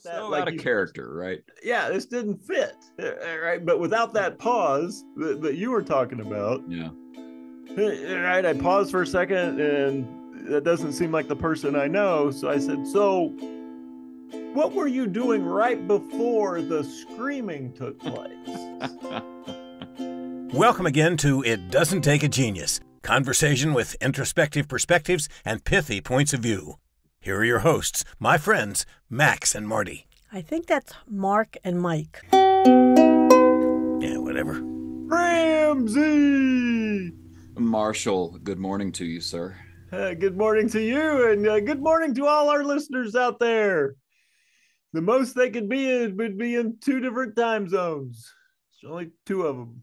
that So like out of character, right? yeah, this didn't fit, right? But without that pause that you were talking about, Yeah. right? I paused for a second, and that doesn't seem like the person I know. So I said, "So, what were you doing right before the screaming took place?" Welcome again to It Doesn't Take a Genius, conversation with introspective perspectives and pithy points of view. Here are your hosts, my friends, Max and Marty. I think that's Mark and Mike. Yeah, whatever. Ramsey! Marshall, good morning to you, sir. Good morning to you, and good morning to all our listeners out there. The most they could be in would be in 2 different time zones. There's only 2 of them.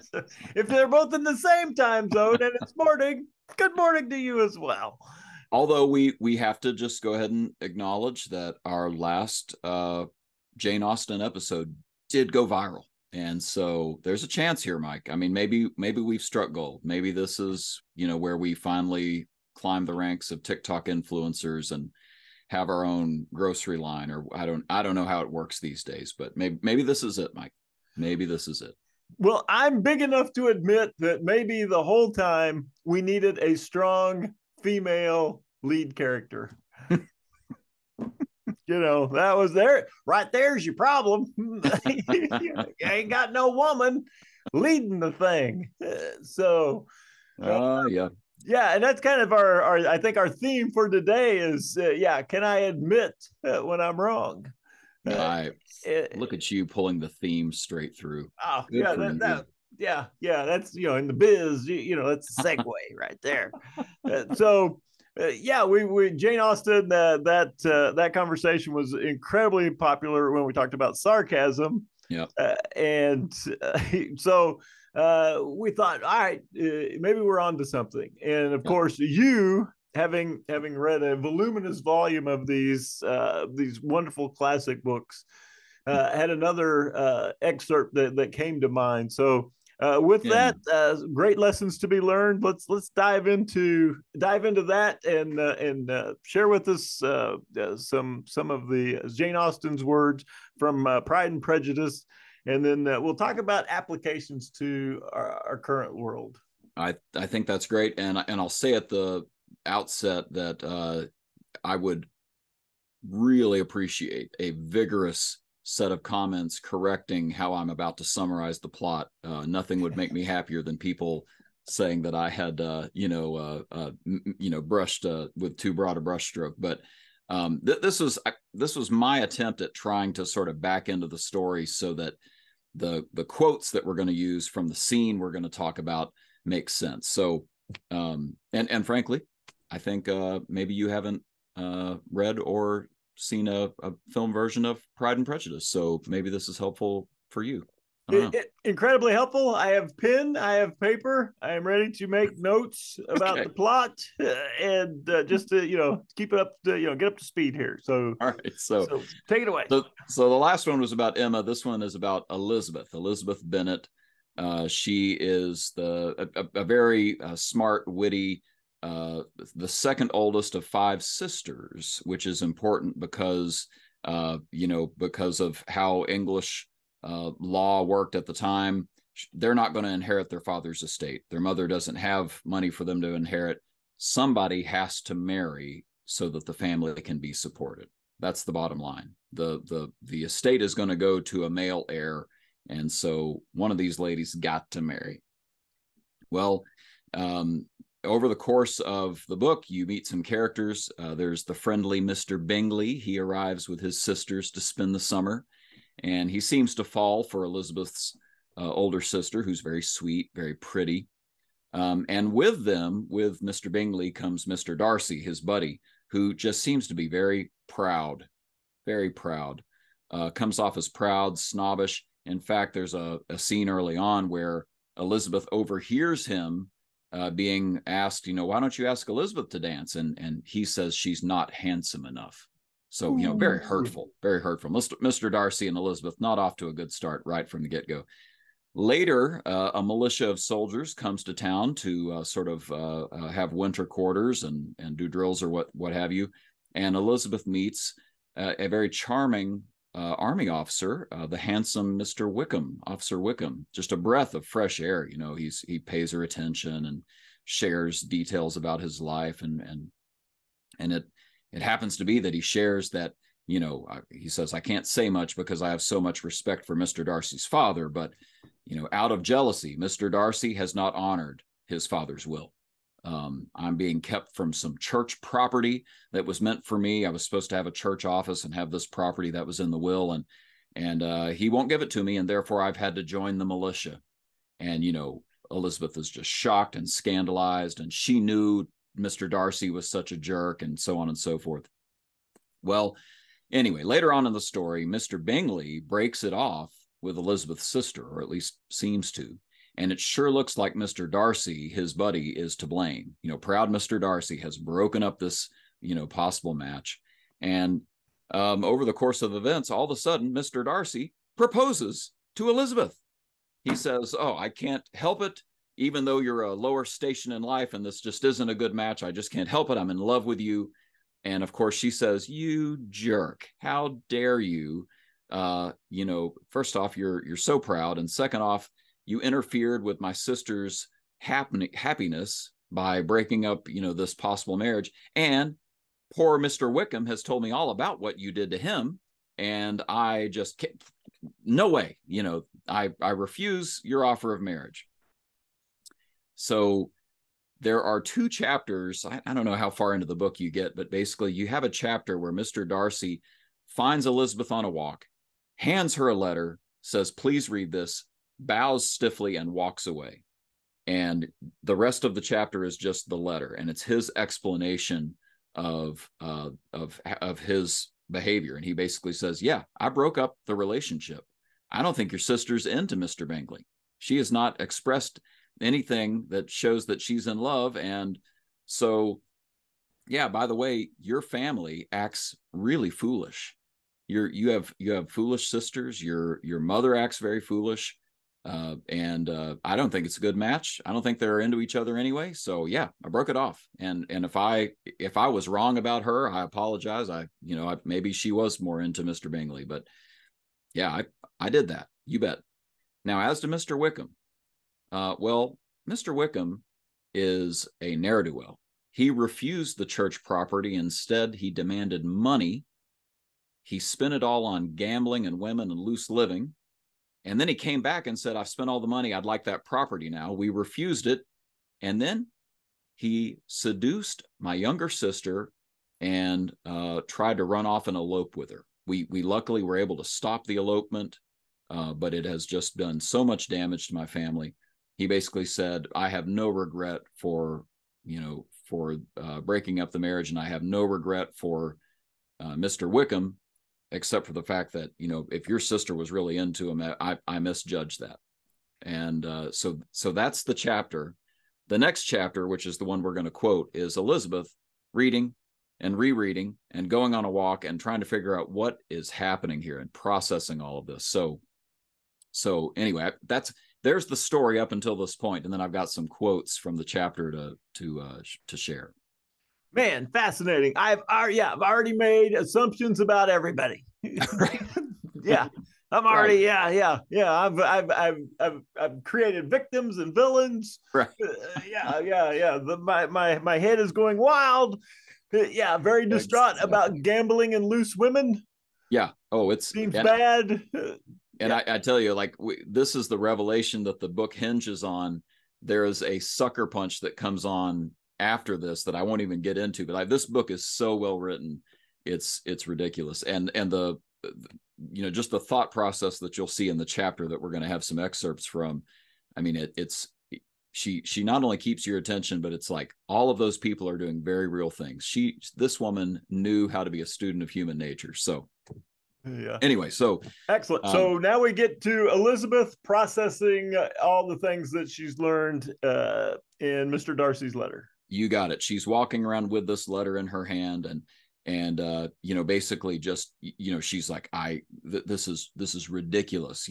So if they're both in the same time zone and it's morning, good morning to you as well. Although we have to just go ahead and acknowledge that our last Jane Austen episode did go viral. And so there's a chance here, Mike. I mean, maybe we've struck gold. Maybe this is, where we finally climb the ranks of TikTok influencers and have our own grocery line, or I don't know how it works these days, but maybe this is it, Mike. Maybe this is it. Well, I'm big enough to admit that maybe the whole time we needed a strong female lead character. That was there. Right there's your problem. You ain't got no woman leading the thing. Yeah. Yeah, and that's kind of our I think our theme for today is can I admit when I'm wrong? Look at you pulling the theme straight through. Oh, good yeah, that's in the biz, that's a segue right there. We Jane Austen, that conversation was incredibly popular when we talked about sarcasm. Yeah, so we thought, all right, maybe we're on to something. And of course, you having read a voluminous volume of these wonderful classic books, had another excerpt that came to mind. So that, great lessons to be learned. Let's dive into that and share with us some of the Jane Austen's words from Pride and Prejudice, and then we'll talk about applications to our current world. I think that's great, and I'll say at the outset that I would really appreciate a vigorous set of comments correcting how I'm about to summarize the plot. Nothing would make me happier than people saying that I had, brushed with too broad a brushstroke. But this was my attempt at trying to sort of back into the story so that the quotes that we're going to use from the scene we're going to talk about make sense. So, and frankly, I think maybe you haven't read or seen a film version of Pride and Prejudice, so maybe this is helpful for you. Incredibly helpful. I have pen, I have paper, I am ready to make notes about the plot, and just to keep it up to get up to speed here. So all right, so take it away. So the last one was about Emma. This one is about Elizabeth Bennett. She is a very smart, witty, the second oldest of 5 sisters, which is important because of how English law worked at the time. They're not going to inherit their father's estate. Their mother doesn't have money for them to inherit. Somebody has to marry so that the family can be supported. That's the bottom line. The estate is going to go to a male heir, and so one of these ladies got to marry. Well, over the course of the book, you meet some characters. There's the friendly Mr. Bingley. He arrives with his sisters to spend the summer, and he seems to fall for Elizabeth's older sister, who's very sweet, very pretty. And with Mr. Bingley comes Mr. Darcy, his buddy, who just seems to be very proud, comes off as proud, snobbish. In fact, there's a scene early on where Elizabeth overhears him being asked, why don't you ask Elizabeth to dance? And he says she's not handsome enough. So, very hurtful, very hurtful. Mr. Darcy and Elizabeth not off to a good start right from the get-go. Later, a militia of soldiers comes to town to have winter quarters and do drills or what have you. And Elizabeth meets a very charming army officer, the handsome Mr. Wickham, Officer Wickham, just a breath of fresh air. You know, he pays her attention and shares details about his life, and it happens to be that he shares that, you know, he says, I can't say much because I have so much respect for Mr. Darcy's father, but, you know, out of jealousy, Mr. Darcy has not honored his father's will. I'm being kept from some church property that was meant for me. I was supposed to have a church office and have this property that was in the will, and he won't give it to me, and therefore I've had to join the militia. And, you know, Elizabeth is just shocked and scandalized, and she knew Mr. Darcy was such a jerk, and so on and so forth. Well, anyway, later on in the story, Mr. Bingley breaks it off with Elizabeth's sister, or at least seems to. And it sure looks like Mr. Darcy, his buddy, is to blame. You know, proud Mr. Darcy has broken up this, you know, possible match. And over the course of events, all of a sudden, Mr. Darcy proposes to Elizabeth. He says, oh, I can't help it. Even though you're a lower station in life and this just isn't a good match, I just can't help it. I'm in love with you. And of course, she says, you jerk. How dare you? You know, first off, you're so proud. And second off, you interfered with my sister's happiness by breaking up, you know, this possible marriage. And poor Mr. Wickham has told me all about what you did to him. And I just can't, no way, you know, I refuse your offer of marriage. So there are 2 chapters. I don't know how far into the book you get, but basically you have a chapter where Mr. Darcy finds Elizabeth on a walk, hands her a letter, says, please read this, bows stiffly, and walks away. And the rest of the chapter is just the letter, and it's his explanation of his behavior. And he basically says, yeah, I broke up the relationship. I don't think your sister's into Mr. Bingley. She has not expressed anything that shows that she's in love. And so, yeah, by the way, your family acts really foolish. You have foolish sisters. Your mother acts very foolish. And I don't think it's a good match. I don't think they're into each other anyway. So yeah, I broke it off. And if I was wrong about her, I apologize. Maybe she was more into Mr. Bingley, but yeah, I did that. You bet. Now, as to Mr. Wickham, well, Mr. Wickham is a ne'er-do-well. He refused the church property. Instead, he demanded money. He spent it all on gambling and women and loose living. And then he came back and said, I've spent all the money. I'd like that property now. We refused it. And then he seduced my younger sister and tried to run off and elope with her. We luckily were able to stop the elopement, but it has just done so much damage to my family. He basically said, I have no regret for breaking up the marriage, and I have no regret for Mr. Wickham, except for the fact that, if your sister was really into him, I misjudged that. And so that's the chapter. The next chapter, which is the one we're going to quote, is Elizabeth reading and rereading and going on a walk and trying to figure out what is happening here and processing all of this. So anyway, there's the story up until this point, and then I've got some quotes from the chapter to share. Man, fascinating. I've already made assumptions about everybody. Yeah, I'm already right. I've created victims and villains. Right. My head is going wild. Yeah, very distraught about gambling and loose women. Yeah. Oh, it seems bad. And I tell you, this is the revelation that the book hinges on. There is a sucker punch that comes on after this that I won't even get into, but this book is so well written, it's ridiculous. And the just the thought process that you'll see in the chapter that we're going to have some excerpts from. I mean, she not only keeps your attention, but it's like all of those people are doing very real things. This woman knew how to be a student of human nature. So yeah. Anyway, so excellent. So now we get to Elizabeth processing all the things that she's learned in Mr. Darcy's letter. You got it. She's walking around with this letter in her hand, and basically just she's like, this is ridiculous.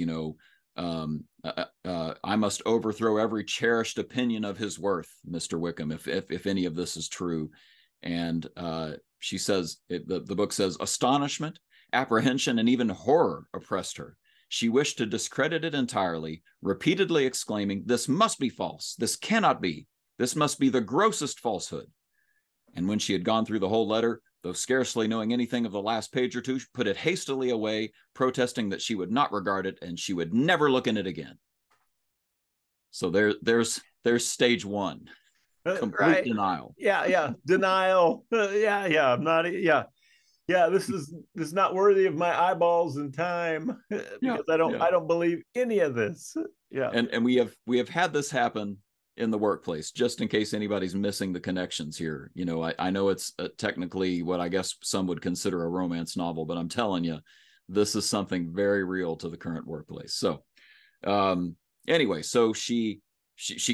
I must overthrow every cherished opinion of his worth, Mr. Wickham, if any of this is true. And she says, the book says, astonishment, apprehension, and even horror oppressed her. She wished to discredit it entirely, repeatedly exclaiming, "This must be false. This cannot be. This must be the grossest falsehood." And when she had gone through the whole letter, though scarcely knowing anything of the last page or two, she put it hastily away, protesting that she would not regard it and she would never look in it again. So there's stage one, complete denial. Yeah, denial. I'm not. Yeah. This is not worthy of my eyeballs and time because I don't believe any of this. Yeah, and we have had this happen in the workplace, just in case anybody's missing the connections here. I know it's technically what I guess some would consider a romance novel, but I'm telling you, this is something very real to the current workplace. So anyway, so she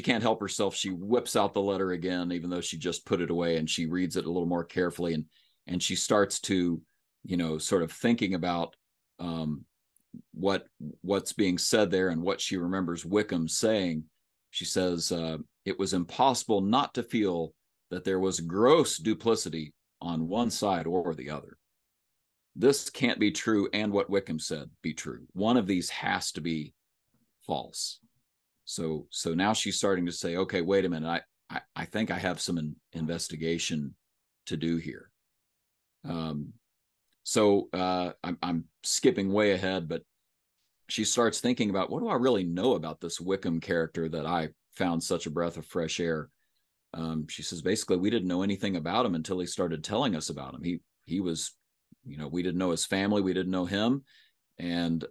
can't help herself. She whips out the letter again, even though she just put it away, and she reads it a little more carefully, and she starts to, sort of thinking about what's being said there and what she remembers Wickham saying. She says, it was impossible not to feel that there was gross duplicity on one side or the other. This can't be true, and what Wickham said be true. One of these has to be false. So now she's starting to say, okay, wait a minute, I think I have some investigation to do here. So I'm skipping way ahead, but she starts thinking about, what do I really know about this Wickham character that I found such a breath of fresh air? She says, basically, we didn't know anything about him until he started telling us about him. He was, we didn't know his family. We didn't know him. And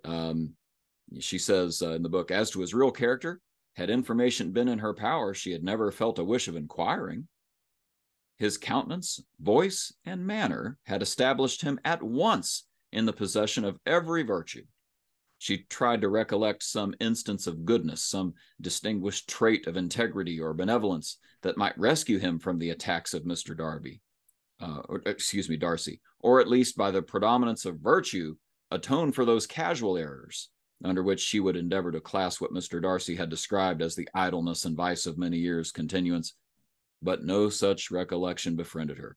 she says in the book, as to his real character, had information been in her power, she had never felt a wish of inquiring. His countenance, voice, and manner had established him at once in the possession of every virtue. She tried to recollect some instance of goodness, some distinguished trait of integrity or benevolence that might rescue him from the attacks of Mr. Darcy, or at least by the predominance of virtue, atone for those casual errors under which she would endeavor to class what Mr. Darcy had described as the idleness and vice of many years' continuance. But no such recollection befriended her.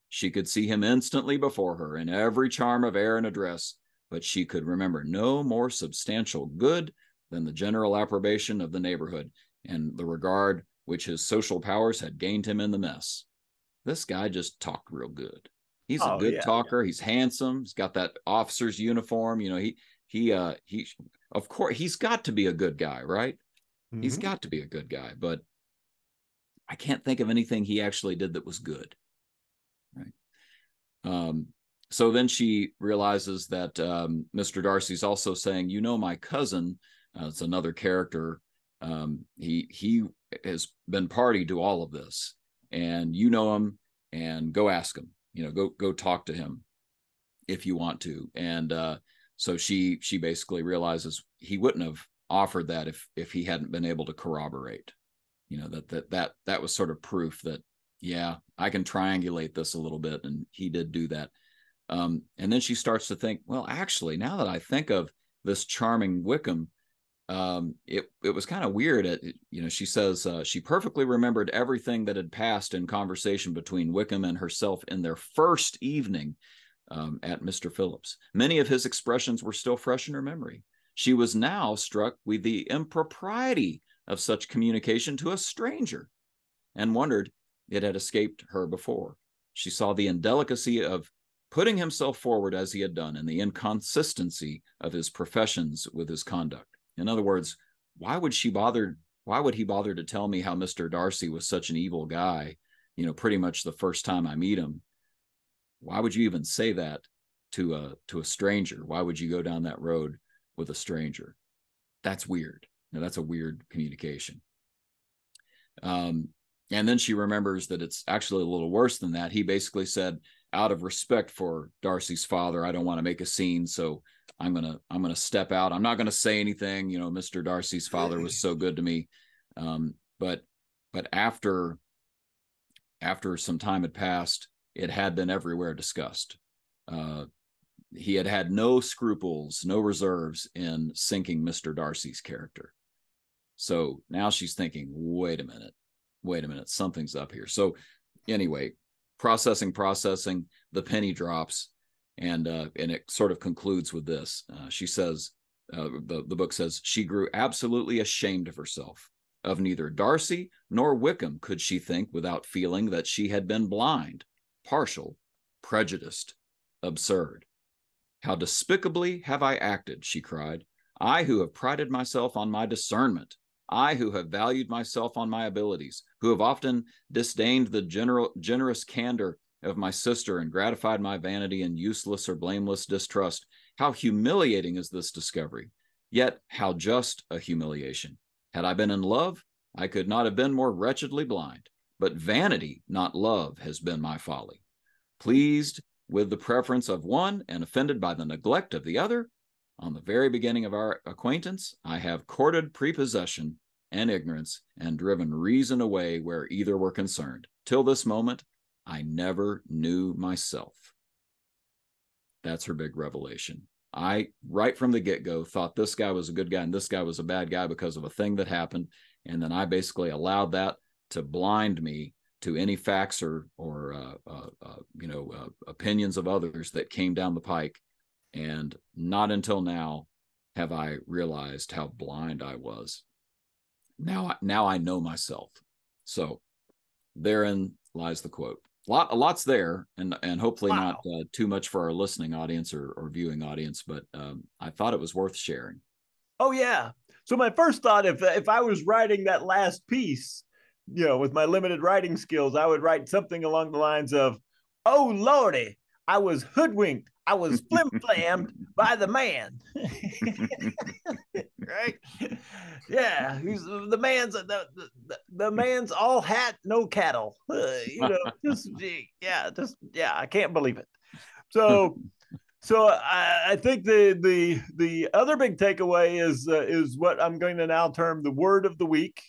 She could see him instantly before her in every charm of air and address, but she could remember no more substantial good than the general approbation of the neighborhood and the regard which his social powers had gained him in the mess. This guy just talked real good. He's a good talker. He's handsome. He's got that officer's uniform. He of course, he's got to be a good guy, right? Mm-hmm. He's got to be a good guy, but I can't think of anything he actually did that was good, right? So then she realizes that Mr. Darcy's also saying, my cousin, it's another character. He has been party to all of this, and you know him, and go ask him. Go talk to him if you want to. And so she basically realizes he wouldn't have offered that if he hadn't been able to corroborate. That was sort of proof that, I can triangulate this a little bit, and he did do that. And then she starts to think, well, actually, now that I think of this charming Wickham, it was kind of weird. She says she perfectly remembered everything that had passed in conversation between Wickham and herself in their first evening at Mr. Phillips. Many of his expressions were still fresh in her memory. She was now struck with the impropriety of such communication to a stranger, and wondered it had escaped her before. She saw the indelicacy of putting himself forward as he had done, and the inconsistency of his professions with his conduct. In other words, why would he bother to tell me how Mr. Darcy was such an evil guy, pretty much the first time I meet him? Why would you even say that to a stranger? Why would you go down that road with a stranger? That's weird. That's a weird communication. And then she remembers that it's actually a little worse than that. He basically said, out of respect for Darcy's father, I don't want to make a scene, so I'm gonna step out. I'm not gonna say anything. Mr. Darcy's father was so good to me. But after some time had passed, it had been everywhere discussed. He had no scruples, no reserves in sinking Mr. Darcy's character. So now she's thinking, wait a minute, something's up here. So anyway, processing, the penny drops, and it sort of concludes with this. She says, the book says, she grew absolutely ashamed of herself. Of neither Darcy nor Wickham could she think without feeling that she had been blind, partial, prejudiced, absurd. How despicably have I acted, she cried. I who have prided myself on my discernment, I who have valued myself on my abilities, who have often disdained the generous candor of my sister and gratified my vanity in useless or blameless distrust. How humiliating is this discovery, yet how just a humiliation. Had I been in love, I could not have been more wretchedly blind, but vanity, not love, has been my folly. Pleased with the preference of one and offended by the neglect of the other, on the very beginning of our acquaintance, I have courted prepossession and ignorance and driven reason away where either were concerned. Till this moment, I never knew myself. That's her big revelation. I, right from the get-go, thought this guy was a good guy and this guy was a bad guy because of a thing that happened. And then I basically allowed that to blind me to any facts or opinions of others that came down the pike. And not until now have I realized how blind I was. Now I know myself. So therein lies the quote. A lot's there, and hopefully not too much for our listening audience or viewing audience, but I thought it was worth sharing. Oh yeah. So my first thought, if I was writing that last piece, with my limited writing skills, I would write something along the lines of, "Oh Lordy, I was hoodwinked. I was flim-flammed by the man." Right? Yeah, he's the man's all hat, no cattle. I can't believe it. So I think the other big takeaway is what I'm going to now term the word of the week.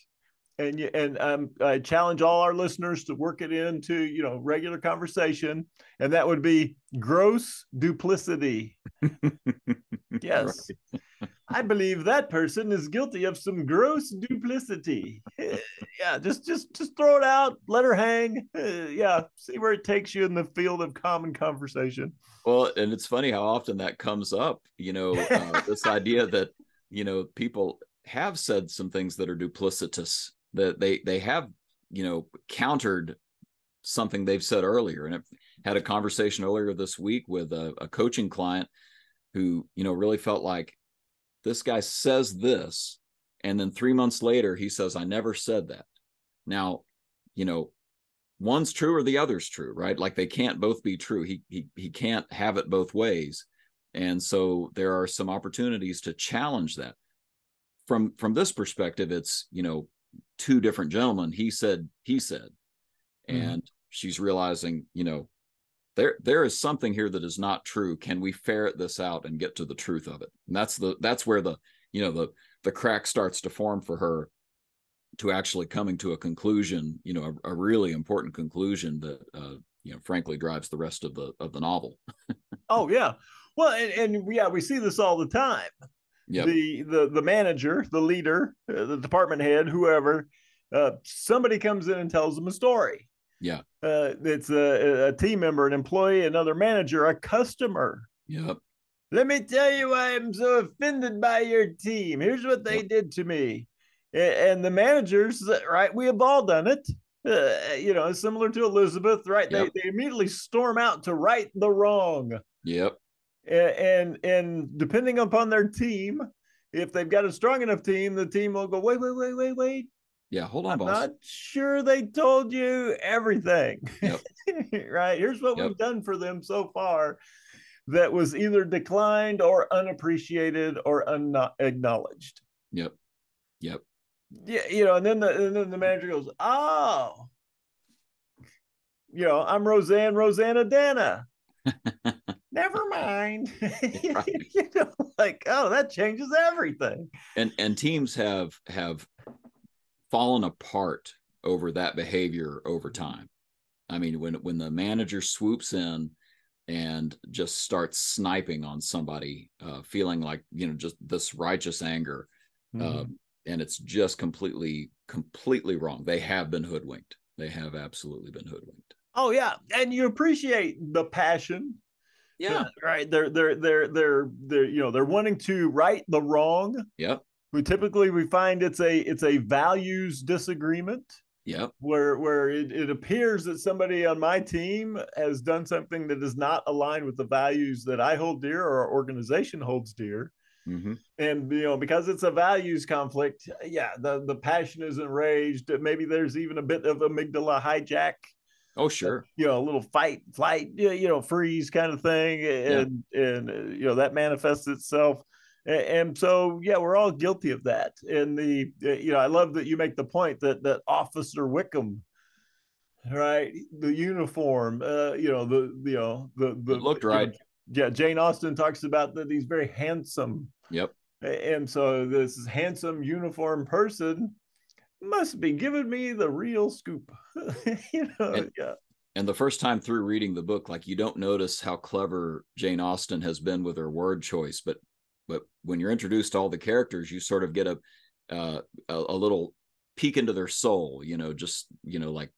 And I challenge all our listeners to work it into regular conversation, and that would be gross duplicity. Yes, right. I believe that person is guilty of some gross duplicity. Yeah, just throw it out, let her hang. See where it takes you in the field of common conversation. Well, and it's funny how often that comes up. This idea that people have said some things that are duplicitous, that they have countered something they've said earlier. And I had a conversation earlier this week with a coaching client who really felt like this guy says this, and then 3 months later he says, I never said that. Now one's true or the other's true, right? Like they can't both be true. He can't have it both ways. And so there are some opportunities to challenge that. From this perspective, it's two different gentlemen. He said, and she's realizing, there is something here that is not true. Can we ferret this out and get to the truth of it? And that's where the crack starts to form for her, to actually coming to a conclusion, a really important conclusion that, frankly drives the rest of the novel. Oh yeah. Well, and we see this all the time. Yep. The manager, the leader, the department head, whoever, somebody comes in and tells them a story. Yeah. It's a team member, an employee, another manager, a customer. Yep. Let me tell you why I'm so offended by your team. Here's what they did to me. And the managers, right, we have all done it, similar to Elizabeth, right? Yep. They immediately storm out to right the wrong. Yep. And depending upon their team, if they've got a strong enough team, the team will go, wait. Yeah, hold on, boss. I'm not sure they told you everything. Yep. Right? Here's what we've done for them so far that was either declined or unappreciated or unacknowledged. Yep. Yeah, and then the manager goes, "Oh, I'm Rosanna Dana." Never mind. Right. That changes everything. And teams have fallen apart over that behavior over time. I mean, when the manager swoops in and just starts sniping on somebody, feeling like just this righteous anger, and it's just completely wrong. They have been hoodwinked. They have absolutely been hoodwinked. Oh yeah, and you appreciate the passion. Yeah. Right. They're wanting to right the wrong. Yep. We find it's a values disagreement Yep. where it appears that somebody on my team has done something that does not align with the values that I hold dear or our organization holds dear. Mm-hmm. And because it's a values conflict, yeah, the passion is enraged. Maybe there's even a bit of amygdala hijack, Oh, sure. a little fight, flight, freeze kind of thing, Yeah. and that manifests itself. And so, yeah, we're all guilty of that. And I love that you make the point that Officer Wickham, right, the uniform, It looked right. yeah, Jane Austen talks about that he's very handsome, Yep. and so this handsome uniform person must be giving me the real scoop. And Yeah. and the first time through reading the book, like, you don't notice how clever Jane Austen has been with her word choice, but when you're introduced to all the characters, you sort of get a little peek into their soul, just like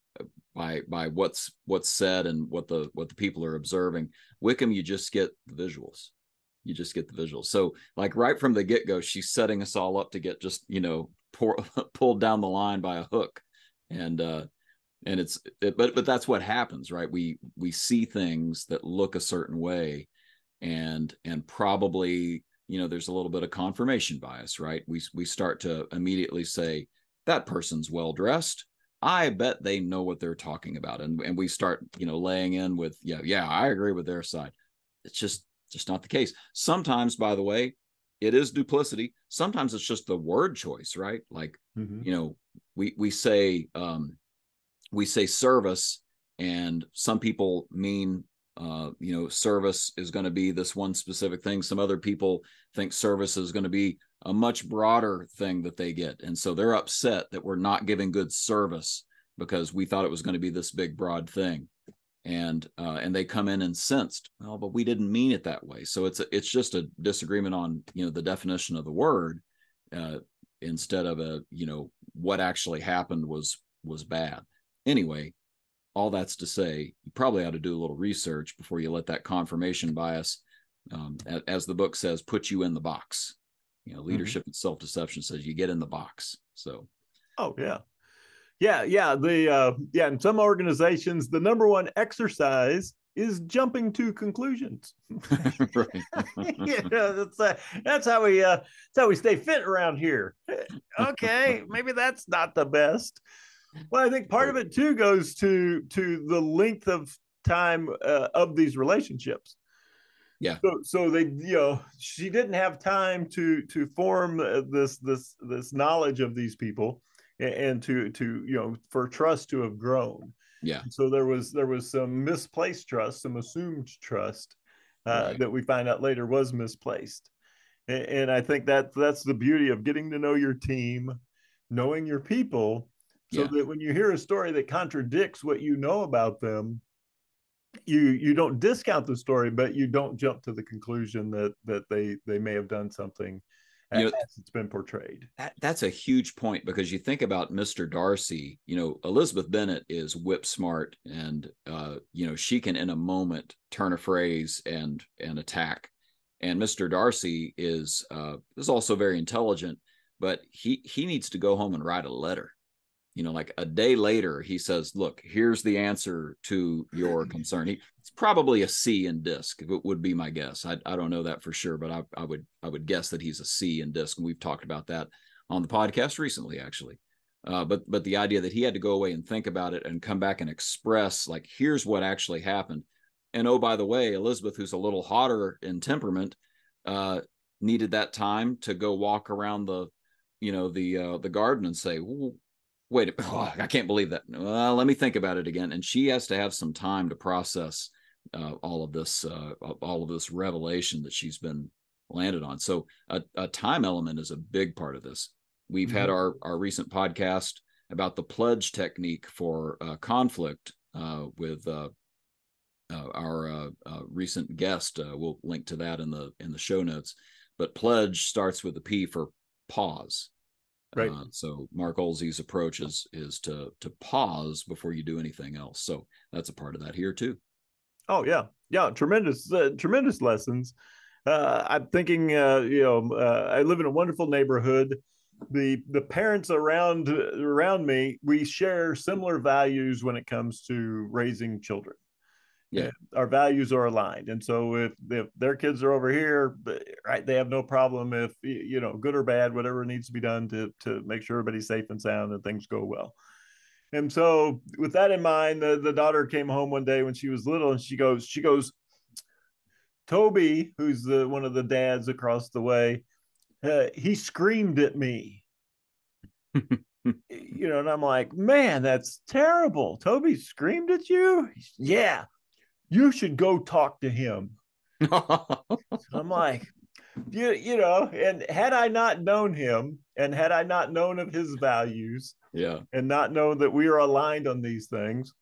by what's said and what the people are observing. Wickham, you just get the visuals. You just get the visuals. So, like, right from the get-go, she's setting us all up to get just pulled down the line by a hook. But that's what happens, right? We see things that look a certain way, and probably there's a little bit of confirmation bias, right? We start to immediately say, that person's well dressed, I bet they know what they're talking about, and we start laying in with, yeah, I agree with their side. It's just not the case. Sometimes, by the way, it is duplicity. Sometimes it's just the word choice, right? Like, we say service, and some people mean service is going to be this one specific thing. Some other people think service is going to be a much broader thing that they get, and so they're upset that we're not giving good service because we thought it was going to be this big broad thing, and they come in incensed. Well, but we didn't mean it that way. So it's just a disagreement on the definition of the word, instead of what actually happened was bad. Anyway, all that's to say, you probably ought to do a little research before you let that confirmation bias, as the book says, put you in the box. Leadership and self-deception says you get in the box. So, oh yeah, in some organizations, the number one exercise is jumping to conclusions. Right. That's how we stay fit around here. Okay, maybe that's not the best. Well, I think part of it too goes to the length of time of these relationships. Yeah. So they, she didn't have time to form this knowledge of these people, and to for trust to have grown. Yeah. So there was some misplaced trust, some assumed trust, right. that we find out later was misplaced. And I think that's the beauty of getting to know your team, knowing your people, so that when you hear a story that contradicts what you know about them, you don't discount the story, but you don't jump to the conclusion that they may have done something as it's been portrayed. That's a huge point, because you think about Mr. Darcy. Elizabeth Bennett is whip smart, and she can in a moment turn a phrase and attack. And Mr. Darcy is also very intelligent, but he needs to go home and write a letter. Like a day later, he says, look, here's the answer to your concern. It's probably a C in disc. It would be my guess. I don't know that for sure, but I would guess that he's a C in disc. And we've talked about that on the podcast recently, actually. But the idea that he had to go away and think about it and come back and express, like, here's what actually happened. And oh, by the way, Elizabeth, who's a little hotter in temperament, needed that time to go walk around the garden and say, wait, I can't believe that. Well, let me think about it again. And she has to have some time to process all of this revelation that she's been landed on. So a time element is a big part of this. We've had our recent podcast about the pledge technique for conflict with our recent guest. We'll link to that in the show notes. But pledge starts with a P for pause. Right. So Mark Olsey's approach is to pause before you do anything else. So that's a part of that here too. Oh yeah, yeah, tremendous lessons. I'm thinking, I live in a wonderful neighborhood. The parents around me, we share similar values when it comes to raising children. Yeah. Our values are aligned, and so if their kids are over here, right, they have no problem if good or bad, whatever needs to be done to make sure everybody's safe and sound and things go well. And so with that in mind, the daughter came home one day when she was little, and she goes, Toby, who's one of the dads across the way, he screamed at me. And I'm like, man, that's terrible. Toby screamed at you? Yeah, you should go talk to him. I'm like, and had I not known him, and had I not known of his values, and not known that we are aligned on these things,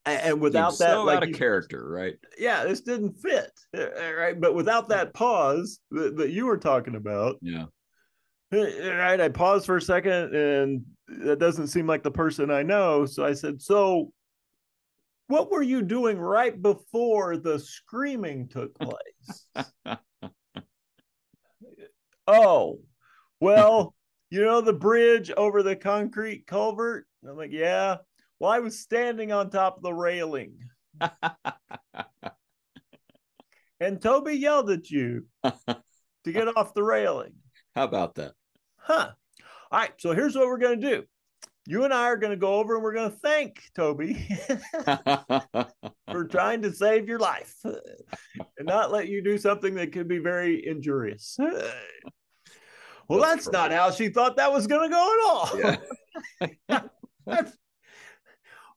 and without that, so out of character, right? Yeah, this didn't fit, right? But without that pause that you were talking about, right, I paused for a second, and that doesn't seem like the person I know. So I said, so what were you doing right before the screaming took place? Oh, well, the bridge over the concrete culvert? And I'm like, yeah. Well, I was standing on top of the railing. And Toby yelled at you to get off the railing. How about that? Huh. All right. So here's what we're going to do. You and I are going to go over and we're going to thank Toby for trying to save your life and not let you do something that could be very injurious. Well, that's not how she thought that was going to go at all. Yeah.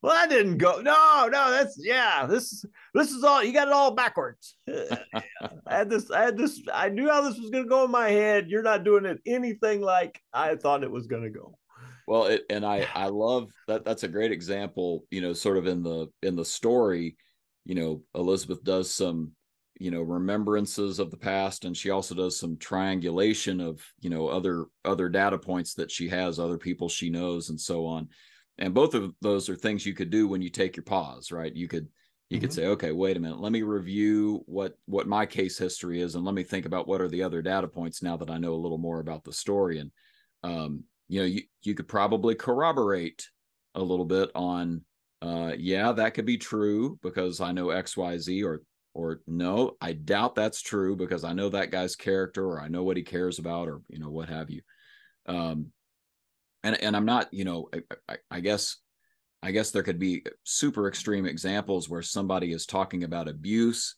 Well, that didn't go. No, this is all, you got it all backwards. I knew how this was going to go in my head. You're not doing it anything like I thought it was going to go. Well, I love that. That's a great example, sort of in the story, Elizabeth does some, remembrances of the past, and she also does some triangulation of, other data points that she has, other people she knows, and so on. And both of those are things you could do when you take your pause, right? You could say, okay, wait a minute, let me review what my case history is, and let me think about what are the other data points now that I know a little more about the story. And you could probably corroborate a little bit on, that could be true because I know X, Y, Z, or no, I doubt that's true because I know that guy's character, or I know what he cares about, or what have you. And I'm not, I guess there could be super extreme examples where somebody is talking about abuse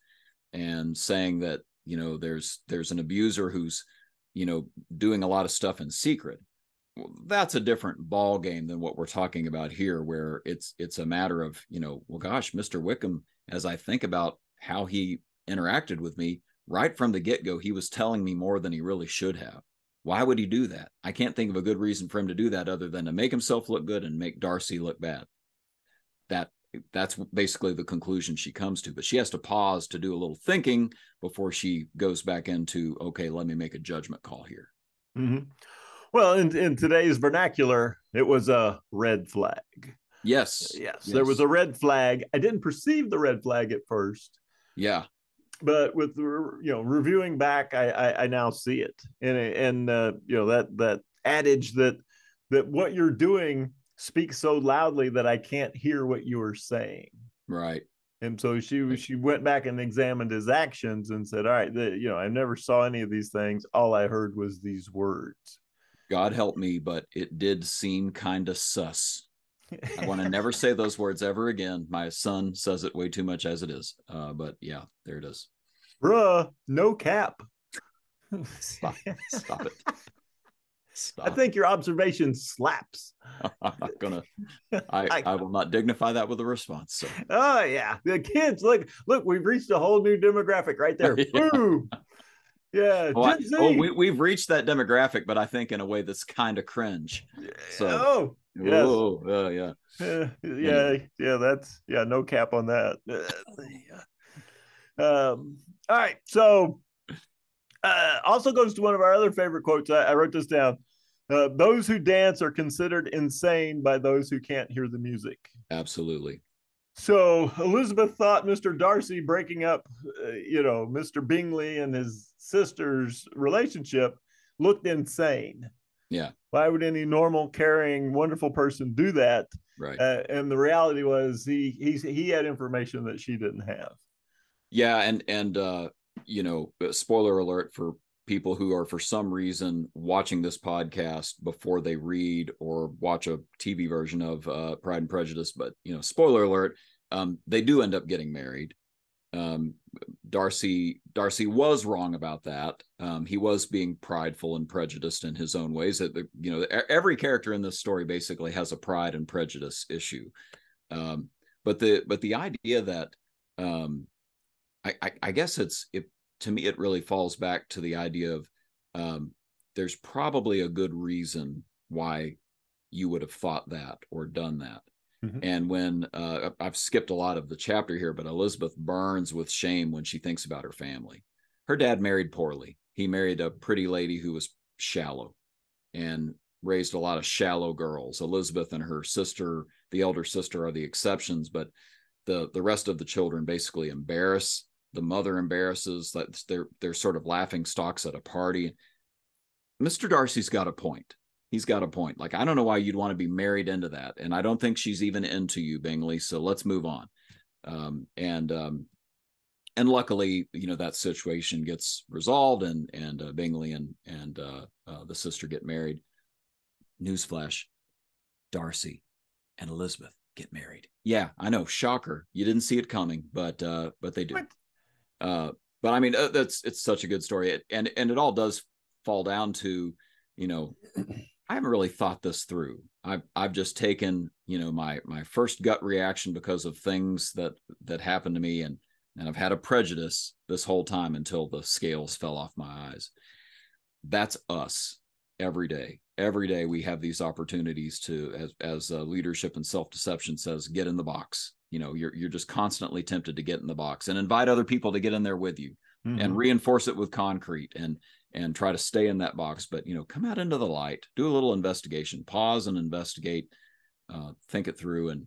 and saying that, there's an abuser who's, doing a lot of stuff in secret. Well, that's a different ball game than what we're talking about here, where it's a matter of, well, gosh, Mr. Wickham, as I think about how he interacted with me right from the get-go, he was telling me more than he really should have. Why would he do that? I can't think of a good reason for him to do that other than to make himself look good and make Darcy look bad. That's basically the conclusion she comes to, but she has to pause to do a little thinking before she goes back into, okay, let me make a judgment call here. Mm-hmm. Well, in today's vernacular, it was a red flag. Yes. There was a red flag. I didn't perceive the red flag at first. Yeah. But with reviewing back, I now see it, and that adage that what you're doing speaks so loudly that I can't hear what you are saying. Right. And so she went back and examined his actions and said, all right, I never saw any of these things. All I heard was these words. God help me, but it did seem kind of sus. I want to never say those words ever again. My son says it way too much as it is. But yeah, there it is. Bruh, no cap. Stop it. Stop. I think your observation slaps. I'm not gonna. I will not dignify that with a response. So. Oh yeah, the kids. Look, we've reached a whole new demographic right there. Yeah. Boom. Yeah, Gen Z. We've reached that demographic, but I think in a way that's kind of cringe. So, yes. Anyway. That's no cap on that. All right, so also goes to one of our other favorite quotes. I wrote this down. those who dance are considered insane by those who can't hear the music. Absolutely. So Elizabeth thought Mr. Darcy breaking up, Mr. Bingley and his sister's relationship looked insane. Yeah. Why would any normal, caring, wonderful person do that? Right. And the reality was he had information that she didn't have. Yeah, and spoiler alert for people who are for some reason watching this podcast before they read or watch a TV version of Pride and Prejudice, but spoiler alert, they do end up getting married. Darcy was wrong about that. He was being prideful and prejudiced in his own ways. That every character in this story basically has a pride and prejudice issue. But the idea that I guess to me it really falls back to the idea of there's probably a good reason why you would have thought that or done that. Mm-hmm. And when I've skipped a lot of the chapter here, but Elizabeth burns with shame when she thinks about her family. Her dad married poorly. He married a pretty lady who was shallow and raised a lot of shallow girls. Elizabeth and her sister, the elder sister, are the exceptions, but the rest of the children basically embarrass. The mother embarrasses. That they're sort of laughing stocks at a party. Mr. Darcy's got a point. He's got a point. Like, I don't know why you'd want to be married into that. And I don't think she's even into you, Bingley. So let's move on. And luckily, that situation gets resolved and Bingley and the sister get married. Newsflash, Darcy and Elizabeth get married. Yeah, I know. Shocker. You didn't see it coming, but they do. But I mean, it's such a good story. And it all does fall down to, I haven't really thought this through. I've just taken, my first gut reaction because of things that happened to me, and I've had a prejudice this whole time until the scales fell off my eyes. That's us every day. Every day we have these opportunities to, as leadership and self-deception says, get in the box. You're just constantly tempted to get in the box and invite other people to get in there with you, mm-hmm. and reinforce it with concrete and try to stay in that box. But, come out into the light, do a little investigation, pause and investigate, think it through, and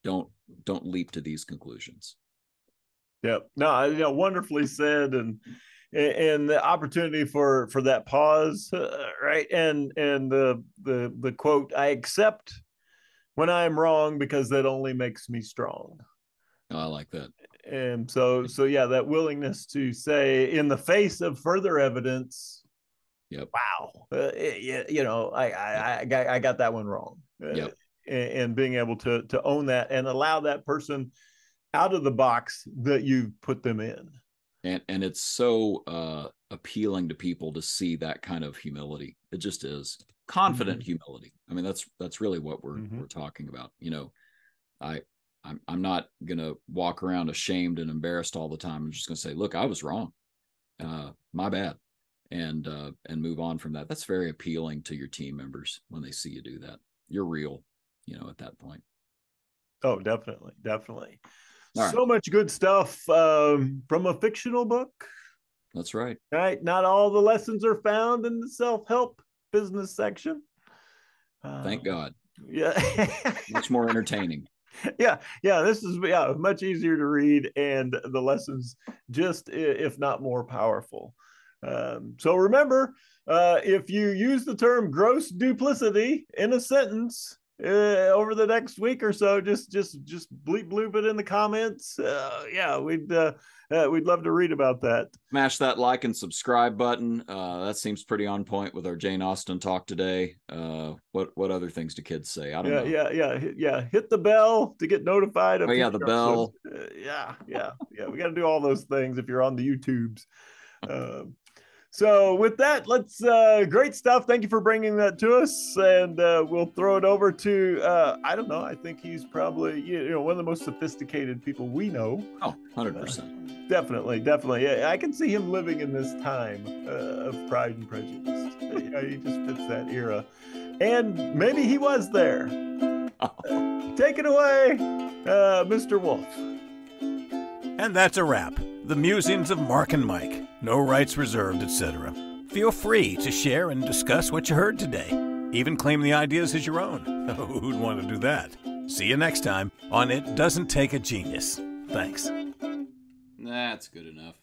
don't leap to these conclusions. Yep. No, wonderfully said. And the opportunity for that pause, right. And the quote, I accept when I am wrong because that only makes me strong. Oh, I like that. And so yeah, that willingness to say in the face of further evidence, yep. Wow, I got that one wrong. Yep. And being able to own that and allow that person out of the box that you put them in. And it's so appealing to people to see that kind of humility. It just is confident, mm-hmm. humility. I mean, that's really what we're talking about. I'm not going to walk around ashamed and embarrassed all the time. I'm just going to say, look, I was wrong. My bad. And move on from that. That's very appealing to your team members when they see you do that. You're real, at that point. Oh, definitely. Definitely. All so much good stuff from a fictional book. That's right. Right. Not all the lessons are found in the self-help business section. Thank God. Yeah. Much more entertaining. Yeah. This is much easier to read, and the lessons just, if not more, powerful. So remember, if you use the term gross duplicity in a sentence over the next week or so, just bleep bloop it in the comments. We'd love to read about that. Smash that like and subscribe button. That seems pretty on point with our Jane Austen talk today. What other things do kids say? I don't know. Yeah. Hit the bell to get notified. Oh yeah, the bell. Yeah. We got to do all those things if you're on the YouTubes. So with that, let's great stuff. Thank you for bringing that to us, and we'll throw it over to I don't know. I think he's probably one of the most sophisticated people we know. Oh, 100%. Definitely. Yeah, I can see him living in this time of Pride and Prejudice. He just fits that era, and maybe he was there. Take it away, Mr. Wolf. And that's a wrap. The musings of Mark and Mike. No rights reserved, etc. Feel free to share and discuss what you heard today. Even claim the ideas as your own. Who'd want to do that? See you next time on It Doesn't Take a Genius. Thanks. That's good enough.